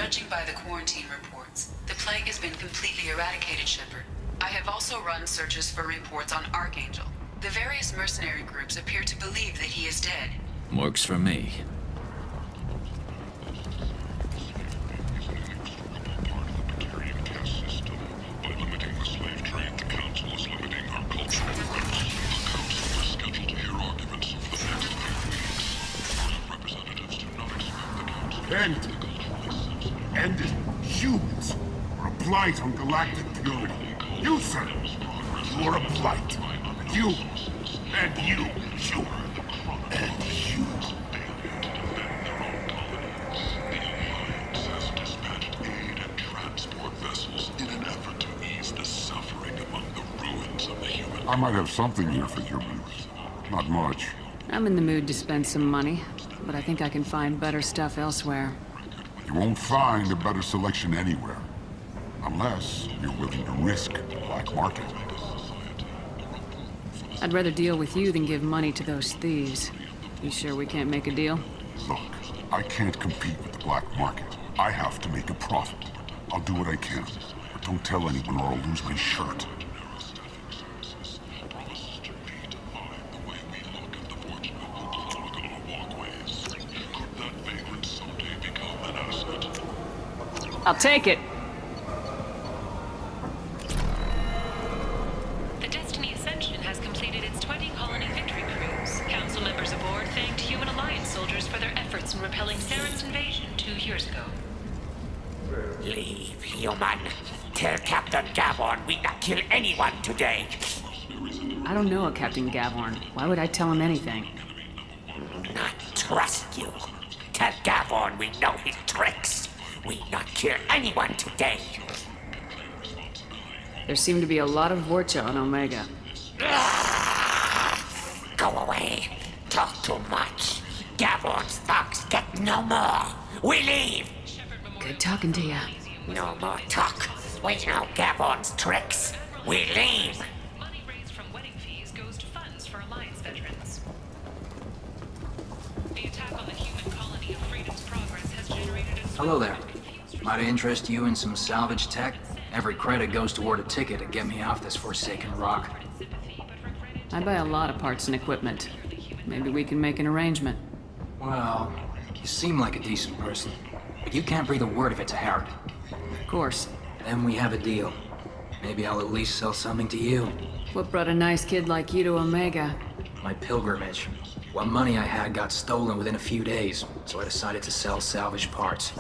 Judging by the quarantine reports, the plague has been completely eradicated, Shepard. I have also run searches for reports on Archangel. The various mercenary groups appear to believe that he is dead. Works for me. And humans are a blight on galactic purity. You, sir, you are a blight. And you, and you, and you. I might have something here for humans. Not much. I'm in the mood to spend some money, but I think I can find better stuff elsewhere. You won't find a better selection anywhere. Unless you're willing to risk the black market. I'd rather deal with you than give money to those thieves. You sure we can't make a deal? Look, I can't compete with the black market. I have to make a profit. I'll do what I can, but don't tell anyone or I'll lose my shirt. I'll take it. The Destiny Ascension has completed its 20-colony victory cruise. Council members aboard thanked Human Alliance soldiers for their efforts in repelling Saren's invasion 2 years ago. Leave, human. Tell Captain Gavorn we not kill anyone today. I don't know a Captain Gavorn. Why would I tell him anything? Not trust you. Tell Gavorn we know his tricks. We not kill anyone today. There seem to be a lot of Vorcha on Omega. Go away. Talk too much. Gavorn's thugs get no more. We leave. Good talking to you. No more talk. We know Gavorn's tricks. We leave. Money raised from wedding fees goes to funds for Alliance veterans. The attack on the human colony of Freedom's Progress has generated a... Hello there. Might I interest you in some salvage tech? Every credit goes toward a ticket to get me off this forsaken rock. I buy a lot of parts and equipment. Maybe we can make an arrangement. Well, you seem like a decent person, but you can't breathe a word of it to Harrod. Of course. Then we have a deal. Maybe I'll at least sell something to you. What brought a nice kid like you to Omega? My pilgrimage. What money I had got stolen within a few days, so I decided to sell salvage parts.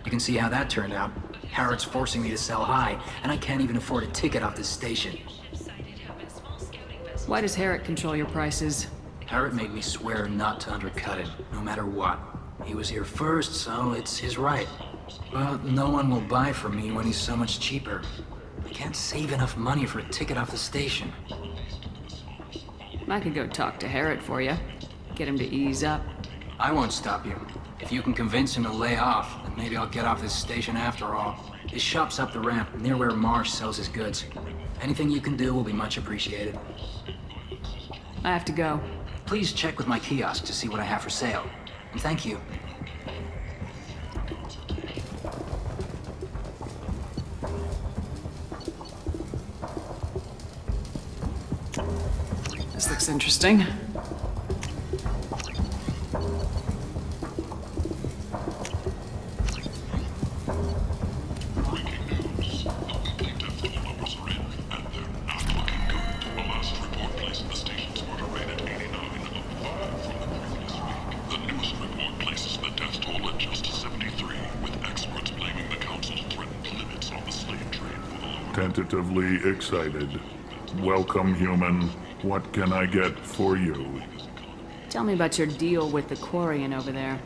You can see how that turned out. Harrod's forcing me to sell high, and I can't even afford a ticket off this station. Why does Harrod control your prices? Harrod made me swear not to undercut it, no matter what. He was here first, so it's his right. But no one will buy from me when he's so much cheaper. I can't save enough money for a ticket off the station. I could go talk to Harrod for you. Get him to ease up. I won't stop you. If you can convince him to lay off, then maybe I'll get off this station after all. His shop's up the ramp, near where Marsh sells his goods. Anything you can do will be much appreciated. I have to go. Please check with my kiosk to see what I have for sale. And thank you. This looks interesting. Tentatively excited. Welcome, human. What can I get for you? Tell me about your deal with the Quarian over there.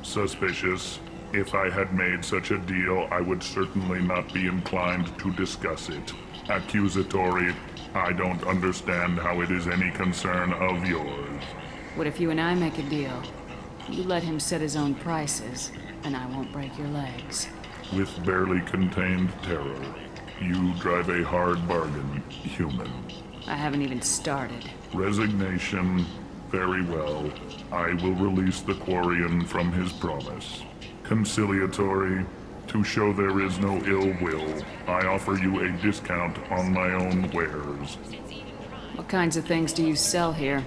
Suspicious. If I had made such a deal, I would certainly not be inclined to discuss it. Accusatory. I don't understand how it is any concern of yours. What if you and I make a deal? You let him set his own prices, and I won't break your legs. With barely contained terror, you drive a hard bargain, human. I haven't even started. Resignation. Very well. I will release the Quarian from his promise. Conciliatory. To show there is no ill will, I offer you a discount on my own wares. What kinds of things do you sell here?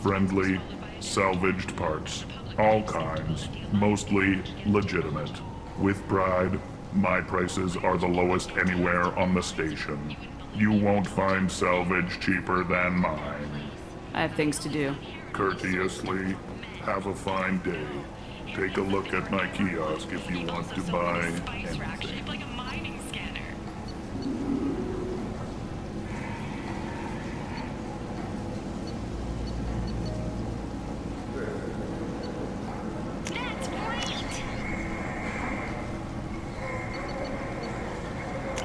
Friendly, salvaged parts. All kinds. Mostly legitimate. With pride, my prices are the lowest anywhere on the station. You won't find salvage cheaper than mine. I have things to do. Courteously, have a fine day. Take a look at my kiosk if you want to buy anything. Like a mining scanner. That's great!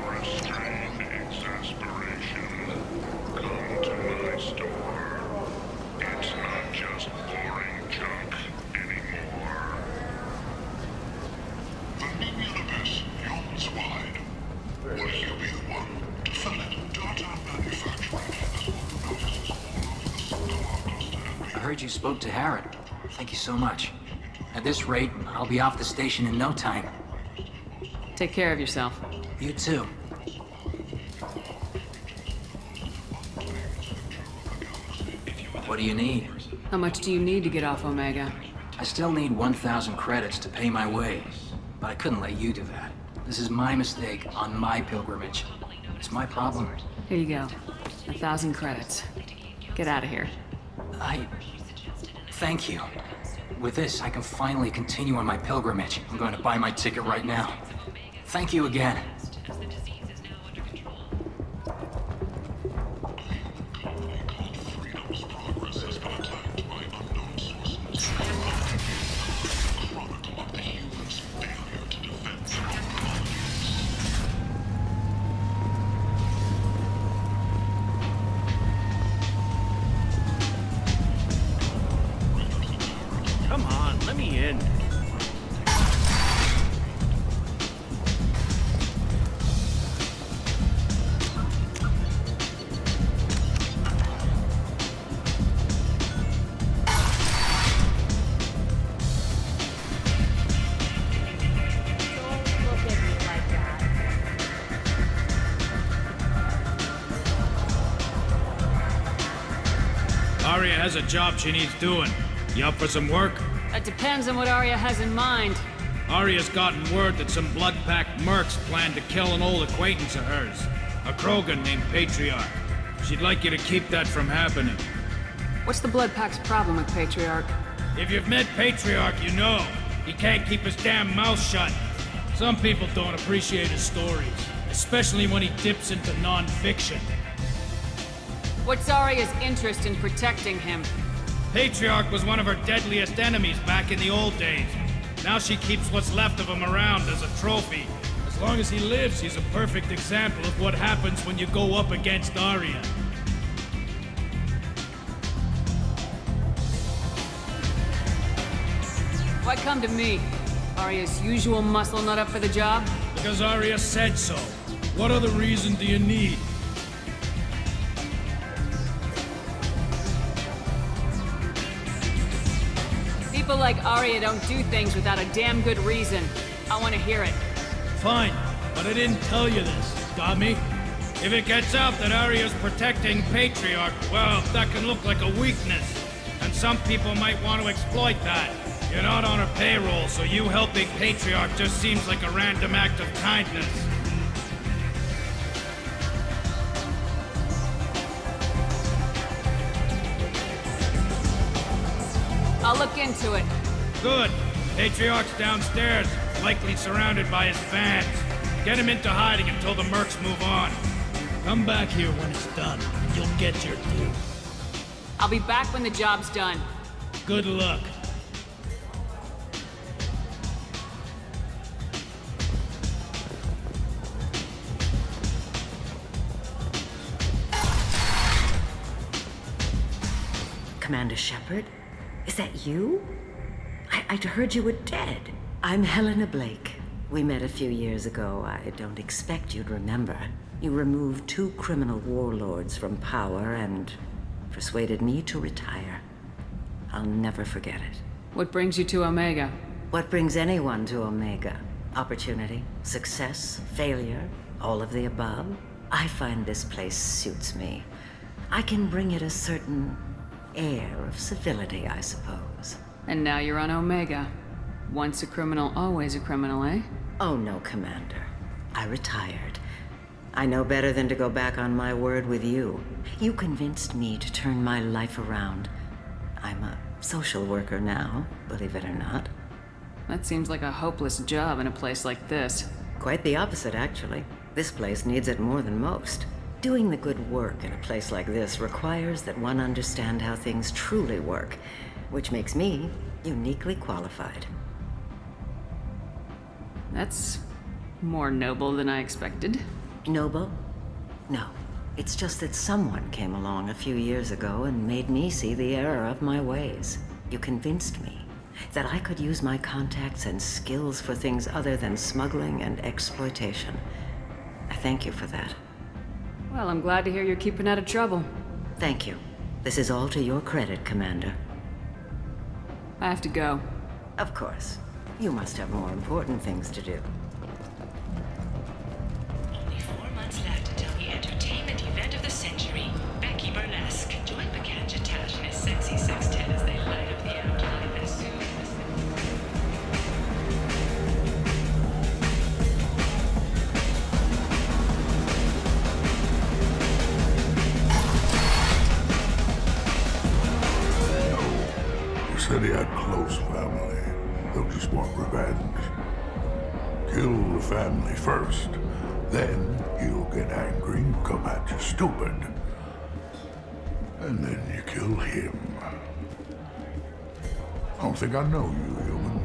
Restrain exasperation. Come to my store. It's not just boring junk anymore. The new universe yawns wide. Will you be the one to fill it? Data manufacturing has opened offices all over the Costa I heard you spoke to Harrod. Thank you so much. At this rate, I'll be off the station in no time. Take care of yourself. You too. What do you need? How much do you need to get off Omega? I still need 1,000 credits to pay my way, but I couldn't let you do that. This is my mistake on my pilgrimage. It's my problem. Here you go. 1,000 credits. Get out of here. Thank you. With this, I can finally continue on my pilgrimage. I'm going to buy my ticket right now. Thank you again. As the disease is now under control. Freedom's progress has been attacked by unknown sources. Chronicle of the humans' failure to defend their own Come on, let me in. Arya has a job she needs doing. You up for some work? That depends on what Arya has in mind. Arya's gotten word that some blood-packed mercs plan to kill an old acquaintance of hers, a Krogan named Patriarch. She'd like you to keep that from happening. What's the Blood Pack's problem with Patriarch? If you've met Patriarch, you know. He can't keep his damn mouth shut. Some people don't appreciate his stories, especially when he dips into non-fiction. What's Arya's interest in protecting him? Patriarch was one of her deadliest enemies back in the old days. Now she keeps what's left of him around as a trophy. As long as he lives, he's a perfect example of what happens when you go up against Arya. Why come to me? Arya's usual muscle not up for the job? Because Arya said so. What other reason do you need? People like Arya don't do things without a damn good reason. I want to hear it. Fine, but I didn't tell you this, dummy. If it gets out that Arya's protecting Patriarch, well, that can look like a weakness. And some people might want to exploit that. You're not on her payroll, so you helping Patriarch just seems like a random act of kindness. I'll look into it. Good. Patriarch's downstairs, likely surrounded by his fans. Get him into hiding until the mercs move on. Come back here when it's done, and you'll get your due. I'll be back when the job's done. Good luck. Commander Shepard? Is that you? I'd heard you were dead. I'm Helena Blake. We met a few years ago. I don't expect you'd remember. You removed 2 criminal warlords from power and persuaded me to retire. I'll never forget it. What brings you to Omega? What brings anyone to Omega? Opportunity, success, failure, all of the above. I find this place suits me. I can bring it a certain air of civility, I suppose. And now you're on Omega. Once a criminal, always a criminal, eh? Oh no, Commander. I retired. I know better than to go back on my word with you. You convinced me to turn my life around. I'm a social worker now, believe it or not. That seems like a hopeless job in a place like this. Quite the opposite, actually. This place needs it more than most. Doing the good work in a place like this requires that one understand how things truly work, which makes me uniquely qualified. That's more noble than I expected. Noble? No. It's just that someone came along a few years ago and made me see the error of my ways. You convinced me that I could use my contacts and skills for things other than smuggling and exploitation. I thank you for that. Well, I'm glad to hear you're keeping out of trouble. Thank you. This is all to your credit, Commander. I have to go. Of course. You must have more important things to do. Only 4 months left until the entertainment event of the century, Becky Burlesque. Join Bacanja Tash and his sexy sextet as they light up the outline as soon as... You said he had close family. They'll just want revenge. Kill the family first. Then he'll get angry and come at you stupid. And then you kill him. I don't think I know you, human.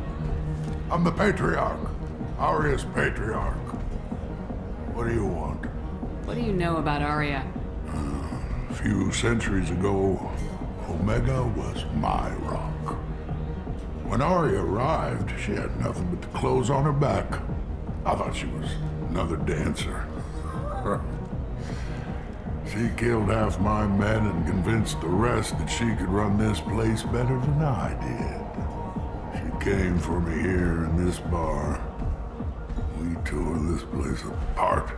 I'm the Patriarch. Aria's Patriarch. What do you want? What do you know about Arya? A few centuries ago, Omega was my rock. When Arya arrived, she had nothing but the clothes on her back. I thought she was another dancer. She killed half my men and convinced the rest that she could run this place better than I did. She came for me here in this bar. We tore this place apart.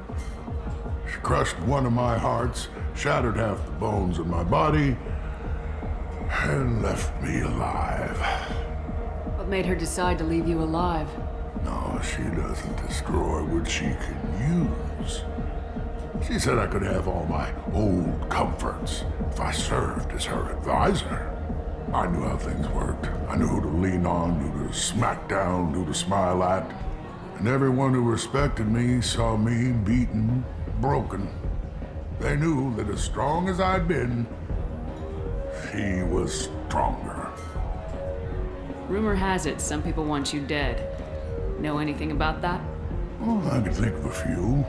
She crushed one of my hearts, shattered half the bones in my body, and left me alive. What made her decide to leave you alive? No, she doesn't destroy what she can use. She said I could have all my old comforts if I served as her advisor. I knew how things worked. I knew who to lean on, who to smack down, who to smile at. And everyone who respected me saw me beaten, broken. They knew that as strong as I'd been, she was stronger. Rumor has it some people want you dead. Know anything about that? Oh, I can think of a few.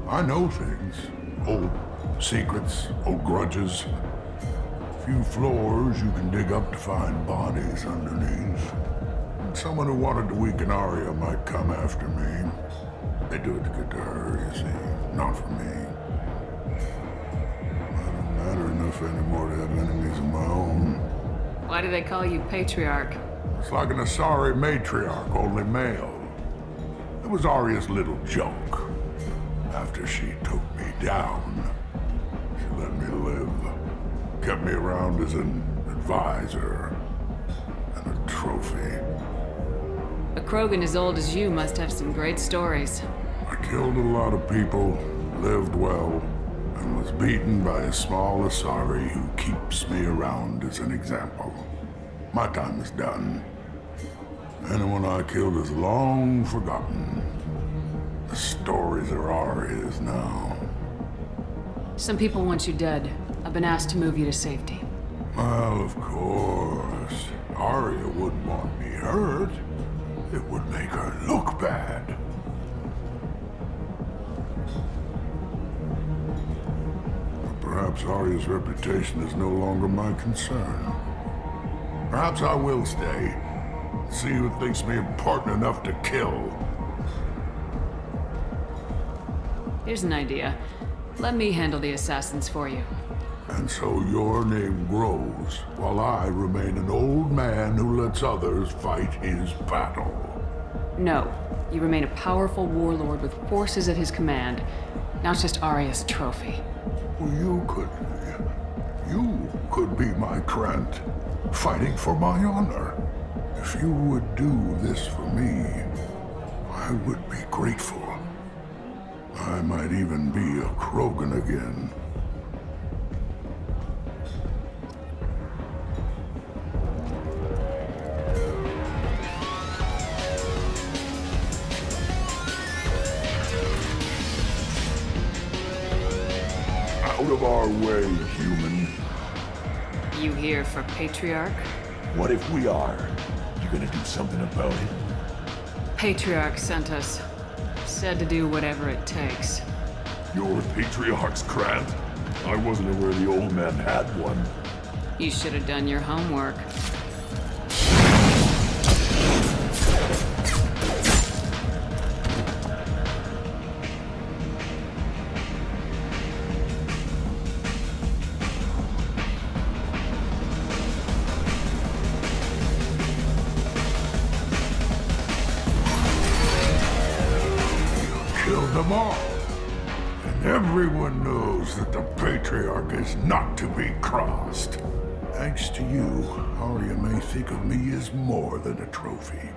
I know things. Old secrets, old grudges. A few floors you can dig up to find bodies underneath. And someone who wanted to weaken Arya might come after me. They do it to get to her, you see, not for me. I don't matter enough anymore to have enemies of my own. Why do they call you Patriarch? It's like an Asari matriarch, only male. It was Arya's little joke. After she took me down, she let me live. Kept me around as an advisor and a trophy. A Krogan as old as you must have some great stories. I killed a lot of people, lived well, and was beaten by a small Asari who keeps me around as an example. My time is done. Anyone I killed is long forgotten. The stories are Arya's now. Some people want you dead. I've been asked to move you to safety. Well, of course. Arya wouldn't want me hurt. It would make her look bad. But perhaps Arya's reputation is no longer my concern. Perhaps I will stay. See who thinks me important enough to kill. Here's an idea. Let me handle the assassins for you. And so your name grows, while I remain an old man who lets others fight his battle. No. You remain a powerful warlord with forces at his command. Now it's just Arya's trophy. Well, you could be my Trent, fighting for my honor. If you would do this for me, I would be grateful. I might even be a Krogan again. Out of our way, human. You here for Patriarch? What if we are? You gonna do something about it? Patriarch sent us. Said to do whatever it takes. You're Patriarch's Grant? I wasn't aware the old man had one. You should have done your homework. Killed them all. And everyone knows that the Patriarch is not to be crossed. Thanks to you, Arya may think of me as more than a trophy.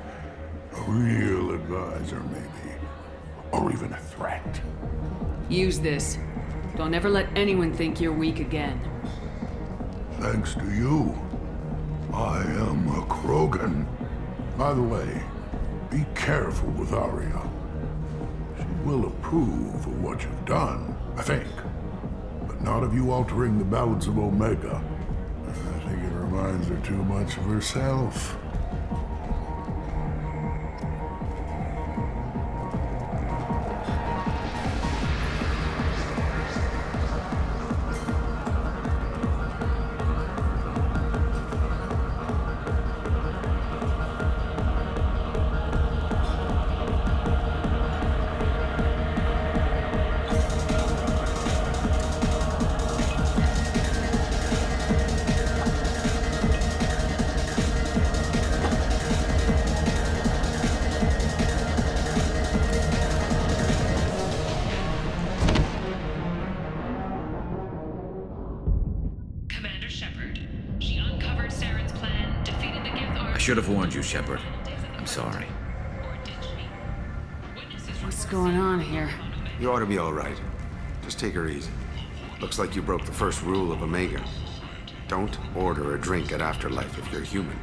A real advisor, maybe. Or even a threat. Use this. Don't ever let anyone think you're weak again. Thanks to you, I am a Krogan. By the way, be careful with Arya. She will approve of what you've done, I think. But not of you altering the balance of Omega. I think it reminds her too much of herself. I should have warned you, Shepard. I'm sorry. What's going on here? You ought to be all right. Just take her easy. Looks like you broke the first rule of Omega. Don't order a drink at Afterlife if you're human.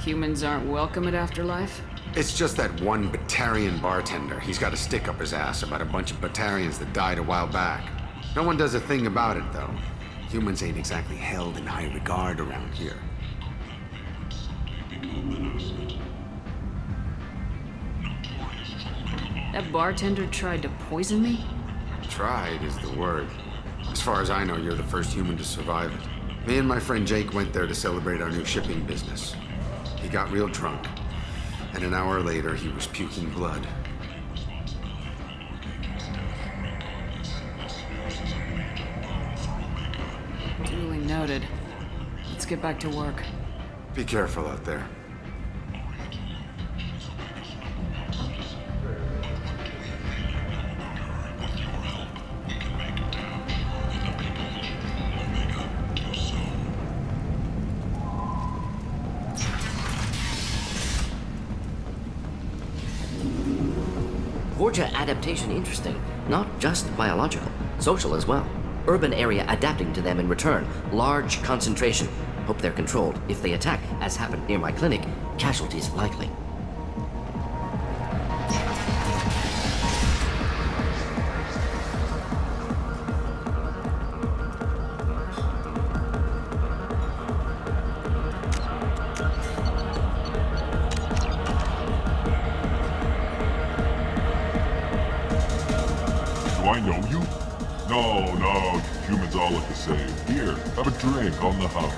Humans aren't welcome at Afterlife? It's just that one Batarian bartender. He's got a stick up his ass about a bunch of Batarians that died a while back. No one does a thing about it, though. Humans ain't exactly held in high regard around here. That bartender tried to poison me? Tried is the word. As far as I know, you're the first human to survive it. Me and my friend Jake went there to celebrate our new shipping business. He got real drunk, and an hour later, he was puking blood. Duly noted. Let's get back to work. Be careful out there. Vorja adaptation interesting. Not just biological, social as well. Urban area adapting to them in return. Large concentration. Hope they're controlled. If they attack, as happened near my clinic, casualties likely. Do I know you? No, humans all look the same. Here, have a drink on the house.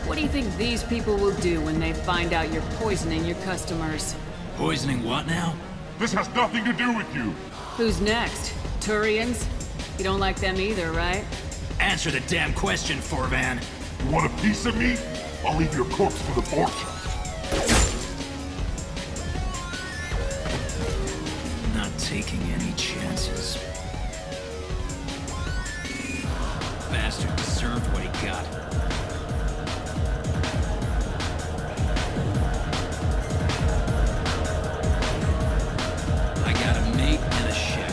What do you think these people will do when they find out you're poisoning your customers? Poisoning what now? This has nothing to do with you! Who's next? Turians? You don't like them either, right? Answer the damn question, Forvan. You want a piece of me? I'll leave your corpse for the Vorcha. Not taking any chances. Bastard deserved what he got. I got a mate and a ship.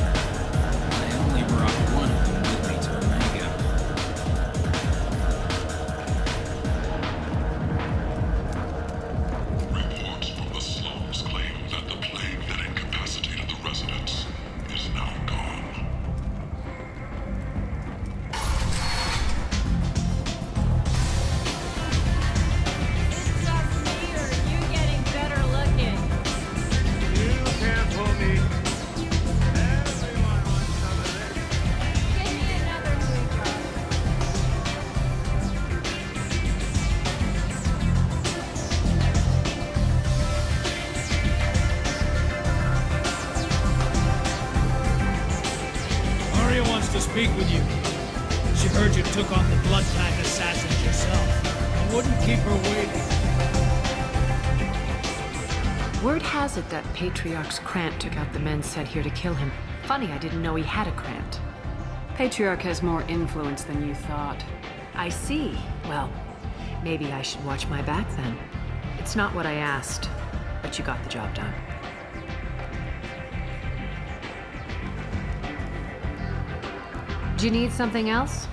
I only brought one of them with me to Omega. Reports from the slums claim that the plague that incapacitated the residents is now gone. Arya wants to speak with you. She heard you took on the blood-pact assassins yourself. I wouldn't keep her waiting. Word has it that Patriarch's Krant took out the men sent here to kill him. Funny, I didn't know he had a Krant. Patriarch has more influence than you thought. I see. Well, maybe I should watch my back then. It's not what I asked, but you got the job done. Do you need something else?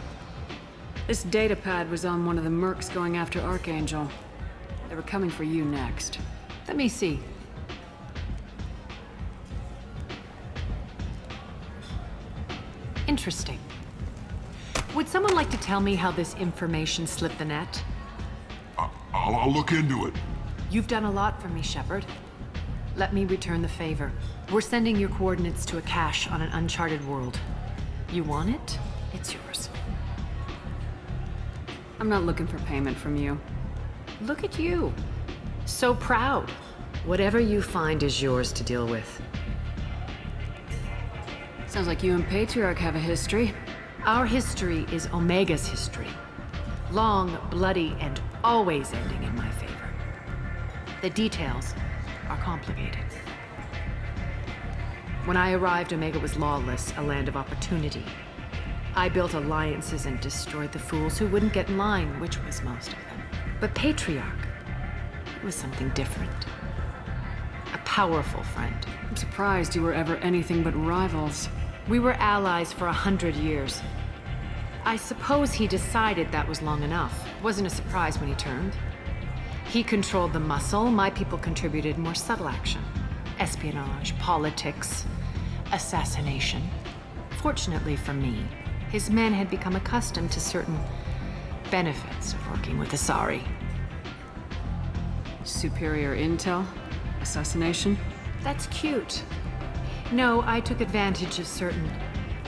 This datapad was on one of the mercs going after Archangel. They were coming for you next. Let me see. Interesting. Would someone like to tell me how this information slipped the net? I'll look into it. You've done a lot for me, Shepard. Let me return the favor. We're sending your coordinates to a cache on an uncharted world. You want it? It's yours. I'm not looking for payment from you. Look at you. So proud. Whatever you find is yours to deal with. Sounds like you and Patriarch have a history. Our history is Omega's history. Long, bloody, and always ending in my favor. The details are complicated. When I arrived, Omega was lawless, a land of opportunity. I built alliances and destroyed the fools who wouldn't get in line, which was most of them. But Patriarch was something different. A powerful friend. I'm surprised you were ever anything but rivals. We were allies for 100 years. I suppose he decided that was long enough. Wasn't a surprise when he turned. He controlled the muscle, my people contributed more subtle action. Espionage, politics, assassination. Fortunately for me, his men had become accustomed to certain benefits of working with Asari. Superior intel? Assassination? That's cute. No, I took advantage of certain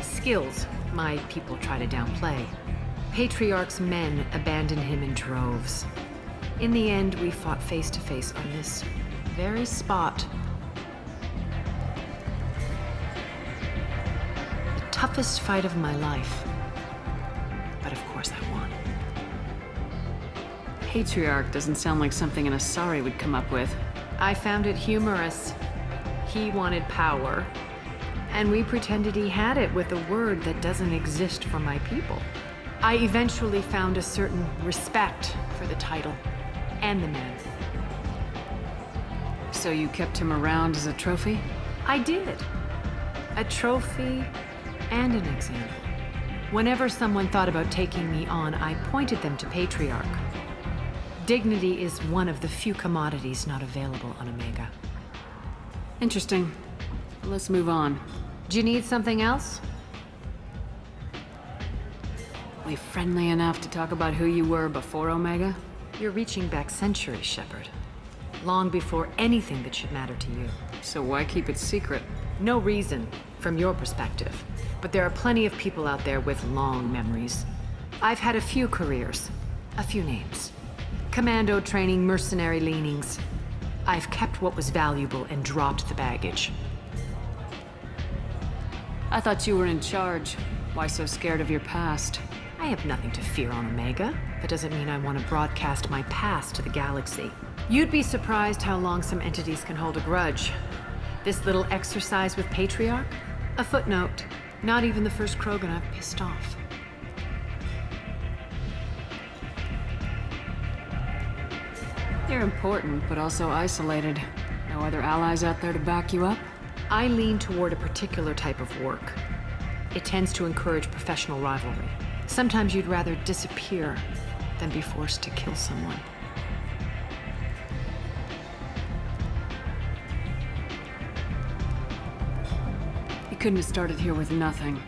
skills my people try to downplay. Patriarch's men abandoned him in droves. In the end, we fought face to face on this very spot. The toughest fight of my life. But of course I won. Patriarch doesn't sound like something an Asari would come up with. I found it humorous. He wanted power, and we pretended he had it with a word that doesn't exist for my people. I eventually found a certain respect for the title and the man. So you kept him around as a trophy? I did. A trophy and an example. Whenever someone thought about taking me on, I pointed them to Patriarch. Dignity is one of the few commodities not available on Omega. Interesting. Let's move on. Do you need something else? We friendly enough to talk about who you were before Omega? You're reaching back centuries, Shepard. Long before anything that should matter to you. So why keep it secret? No reason, from your perspective. But there are plenty of people out there with long memories. I've had a few careers, a few names. Commando training, mercenary leanings. I've kept what was valuable and dropped the baggage. I thought you were in charge. Why so scared of your past? I have nothing to fear on Omega. That doesn't mean I want to broadcast my past to the galaxy. You'd be surprised how long some entities can hold a grudge. This little exercise with Patriarch? A footnote. Not even the first Krogan I've pissed off. You're important, but also isolated. No other allies out there to back you up? I lean toward a particular type of work. It tends to encourage professional rivalry. Sometimes you'd rather disappear than be forced to kill someone. You couldn't have started here with nothing.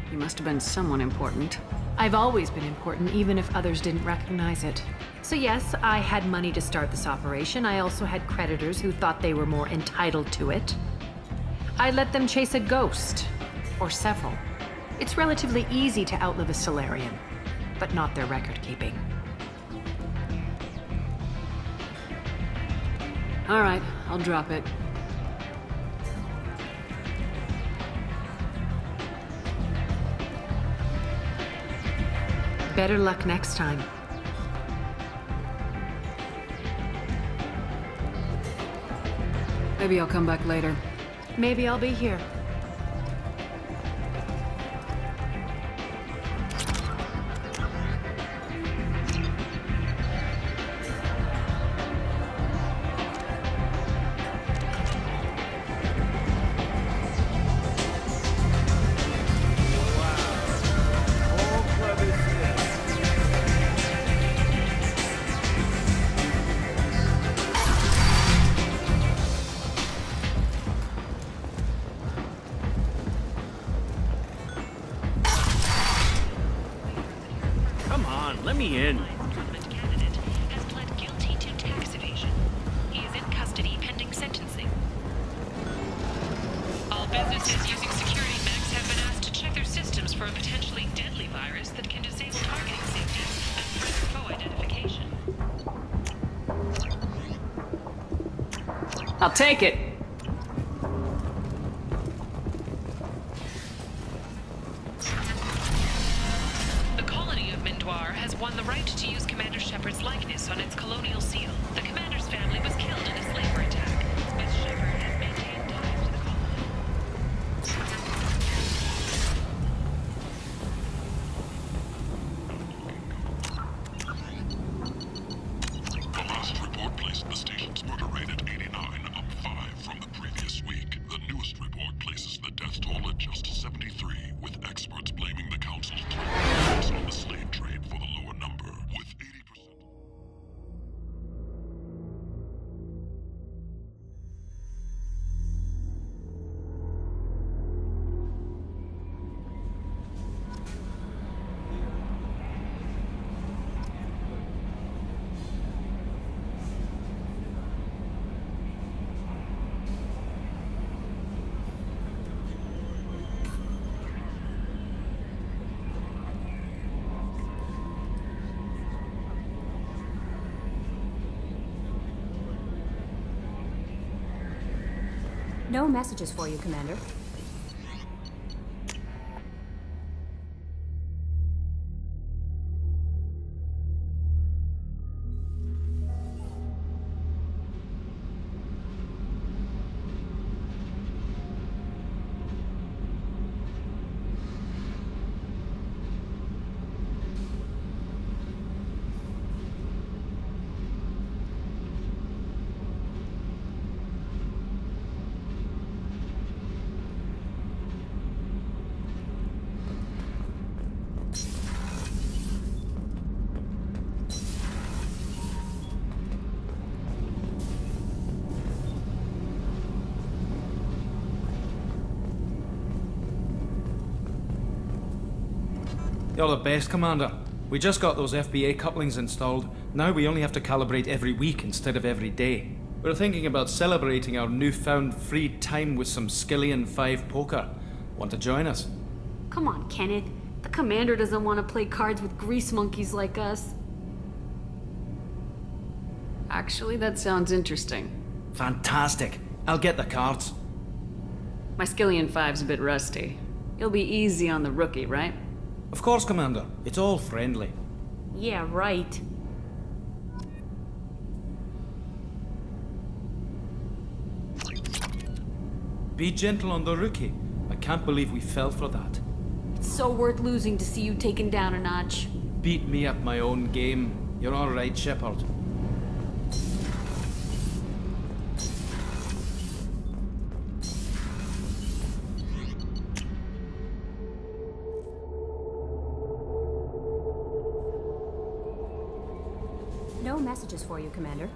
You must have been someone important. I've always been important, even if others didn't recognize it. So yes, I had money to start this operation. I also had creditors who thought they were more entitled to it. I let them chase a ghost, or several. It's relatively easy to outlive a Solarian, but not their record-keeping. All right, I'll drop it. Better luck next time. Maybe I'll come back later. Maybe I'll be here. Let me in. Parliament candidate has pled guilty to tax evasion. He is in custody pending sentencing. All businesses using security mechs have been asked to check their systems for a potentially deadly virus that can disable targeting safety and further foe identification. I'll take it. Won the right to use Commander Shepard's likeness on its colonial seal. The commander's family was killed in a slaver attack, but Shepard has maintained ties to the colony. The last report placed the station's murder rate at 89, up 5 from the previous week. The newest report places the death toll at just 73, with experts blaming the Council's threat on the slave trade for the lower number, with 80%. No messages for you, Commander. You're the best, Commander. We just got those FBA couplings installed. Now we only have to calibrate every week instead of every day. We're thinking about celebrating our newfound free time with some Skillian 5 poker. Want to join us? Come on, Kenneth. The commander doesn't want to play cards with grease monkeys like us. Actually, that sounds interesting. Fantastic. I'll get the cards. My Skillian 5's a bit rusty. You'll be easy on the rookie, right? Of course, Commander. It's all friendly. Yeah, right. Be gentle on the rookie. I can't believe we fell for that. It's so worth losing to see you taken down a notch. Beat me at my own game. You're all right, Shepard. No messages for you, Commander.